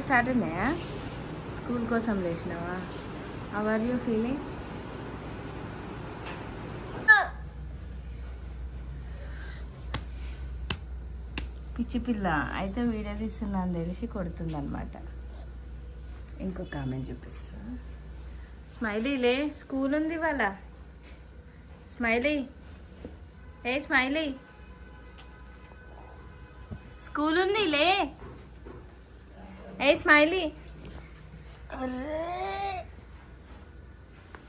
Start అయినాయా? School కోసం లేచినావా? How are you feeling? పిచ్చి పిల్ల అయితే వీడియో తీస్తున్నాను తెలిసి కొడుతుందన్నమాట. ఇంకొక ఆమె చూపిస్తా. స్మైలీలే, స్కూల్ ఉంది ఇవాళ. స్మైలీ, ఏ స్మైలీ, స్కూల్ ఉంది లే. ఏ స్మైలీ,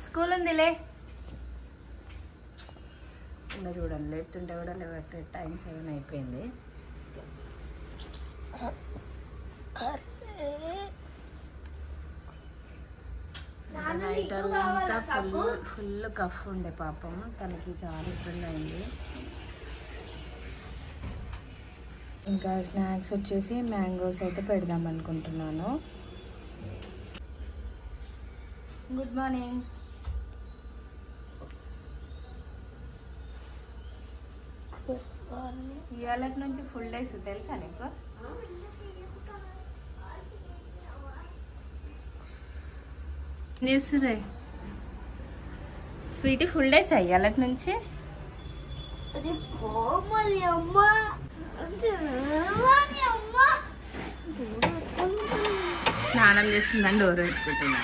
స్కూల్ ఉంది లే. ఇంకా చూడండి, లేపుతుంటే కూడా లేవట్లేదు. టైం 7 అయిపోయింది. నైట్ అంతా ఫుల్ కఫ్ ఉండే పాపం, తనకి చాలా ఇబ్బంది అయింది. ఇంకా స్నాక్స్ వచ్చేసి మ్యాంగోస్ అయితే పెడదాం అనుకుంటున్నాను. Good morning. ఇవాళ నుంచి ఫుల్ డేస్ తెలుసా నీకు? చేస్తురే స్వీటీ, ఫుల్ డేస్ ఇవాళ నుంచి. స్నానం చేస్తుందని డోర్ పెట్టుకుంటున్నా.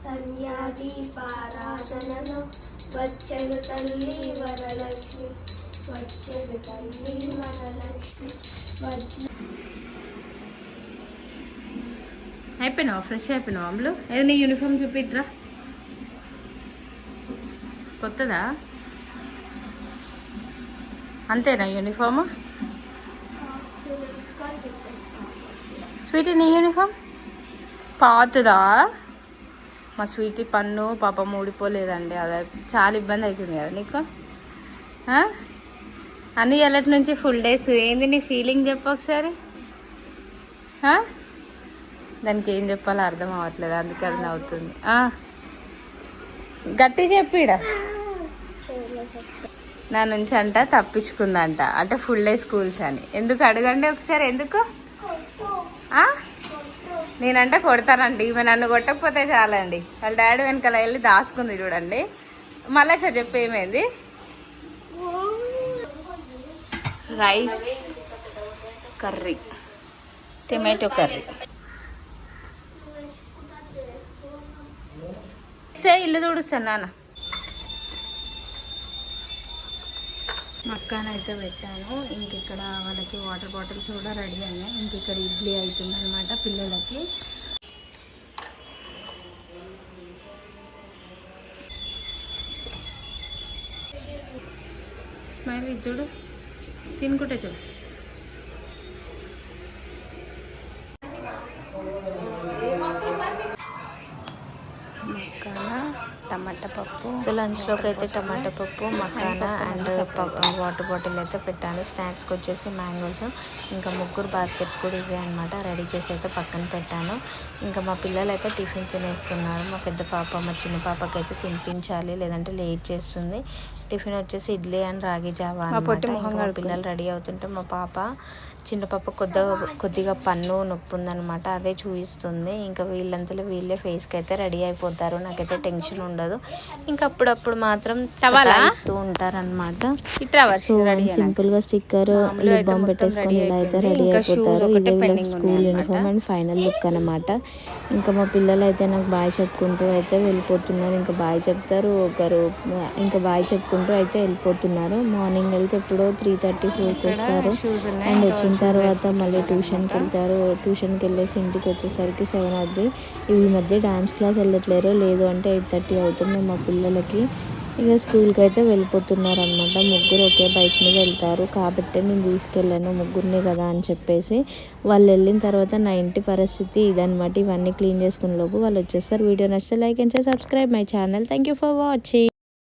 సంధ్యాదీపారాధనలో వచ్చెను తల్లి వరలక్ష్మి, వచ్చెను తల్లి వరలక్ష్మి. అయిపోయినావా? ఫ్రెష్ అయిపోయినావా? అమ్ములు ఏది నీ యూనిఫామ్ చూపిట్రా. కొత్తదా? అంతేనా యూనిఫామ్? స్వీటీ నీ యూనిఫామ్ పాతదా? మా స్వీటీ పన్ను పాపం ఊడిపోలేదండి. అదే చాలా ఇబ్బంది అవుతుంది కదా నీకు. అన్ని ఎల్లటి నుంచి ఫుల్ డేస్. ఏంది నీ ఫీలింగ్ చెప్పు ఒకసారి. దానికి ఏం చెప్పాలో అర్థం అవ్వట్లేదు, అందుకే అది నవ్వుతుంది. గట్టి చెప్పిడ. నా నుంచి అంట తప్పించుకుందంట, అంటే ఫుల్ డే స్కూల్స్ అని. ఎందుకు అడగండి ఒకసారి, ఎందుకు? నేనంటే కొడతానండి, ఈమె నన్ను కొట్టకపోతే చాలండి. వాళ్ళ డాడీ వెనకాల వెళ్ళి దాచుకుంది చూడండి. మళ్ళీ ఒకసారి చెప్పి ఏమైంది? Rice curry, tomato curry. ఇల్లు తుడుస్తాను నాన్న. మక్కానైతే పెట్టాను. ఇంక ఇక్కడ వాళ్ళకి వాటర్ బాటిల్స్ కూడా రెడీ అయినాయి. ఇంక ఇక్కడ ఇడ్లీ అవుతుంది అనమాట పిల్లలకి. స్మైల్ చూడు, తినుకుంటే చూడు. మక్కానా టమాటా పప్పు. సో లంచ్లోకి అయితే టమాటా పప్పు, మక్కానా అండ్ వాటర్ బాటిల్ అయితే పెట్టాను. స్నాక్స్కి వచ్చేసి మ్యాంగోస్, ఇంకా 3 బాస్కెట్స్ కూడా ఇవే అనమాట. రెడీ చేసి అయితే పక్కన పెట్టాను. ఇంకా మా పిల్లలు అయితే టిఫిన్ తినేస్తున్నారు. మా పెద్ద పాప, మా చిన్న పాపకి అయితే తినిపించాలి, లేదంటే లేట్ చేస్తుంది. టిఫిన్ వచ్చేసి ఇడ్లీ అండ్ రాగి జావా అన్నమాట. పిల్లలు రెడీ అవుతుంటే మా పాప, చిన్న పాప కొద్దిగా పన్ను నొప్పి ఉందనమాట, అదే చూపిస్తుంది. ఇంకా వీళ్ళంతలో వీళ్ళే ఫేస్కి అయితే రెడీ అయిపోతారు. నాకైతే టెన్షన్ ఉండదు. ఇంకా అప్పుడప్పుడు మాత్రం ఇస్తూ ఉంటారనమాట. సింపుల్గా స్టిక్కర్ లిప్ బామ్ పెట్టేసుకొని ఇలా అయితే రెడీ అయిపోతారు. ఇదే వీళ్ళకి school uniform and final look అనమాట. ఇంకా మా పిల్లలు అయితే నాకు బాయ్ చెప్పుకుంటూ అయితే వెళ్ళిపోతున్నారు. ఇంకా బాయ్ చెప్తారు ఒకరు, ఇంకా బాయ్ చెప్పుకుంటూ అయితే వెళ్ళిపోతున్నారు. మార్నింగ్ వెళ్తే ఎప్పుడో 3:30-4కి వస్తారు. అండ్ వచ్చిన తర్వాత మళ్ళీ ట్యూషన్కి వెళ్తారు. ట్యూషన్కి వెళ్ళేసి ఇంటికి వచ్చేసరికి 7 అవుద్ది. ఈ మధ్య డాన్స్ క్లాస్ వెళ్ళట్లేరు, లేదు అంటే 8:30 అవుతుంది మా పిల్లలకి. ఇక స్కూల్కి అయితే వెళ్ళిపోతున్నారు అనమాట. 3 ఒకే బైక్ మీద వెళ్తారు కాబట్టి నేను తీసుకెళ్ళాను, 3 కదా అని చెప్పేసి. వాళ్ళు వెళ్ళిన తర్వాత నా ఇంటి పరిస్థితి ఇదనమాట. ఇవన్నీ క్లీన్ చేసుకునే లోపు వాళ్ళు వచ్చేస్తారు. వీడియో నచ్చితే like and subscribe my channel. Thank you for watching.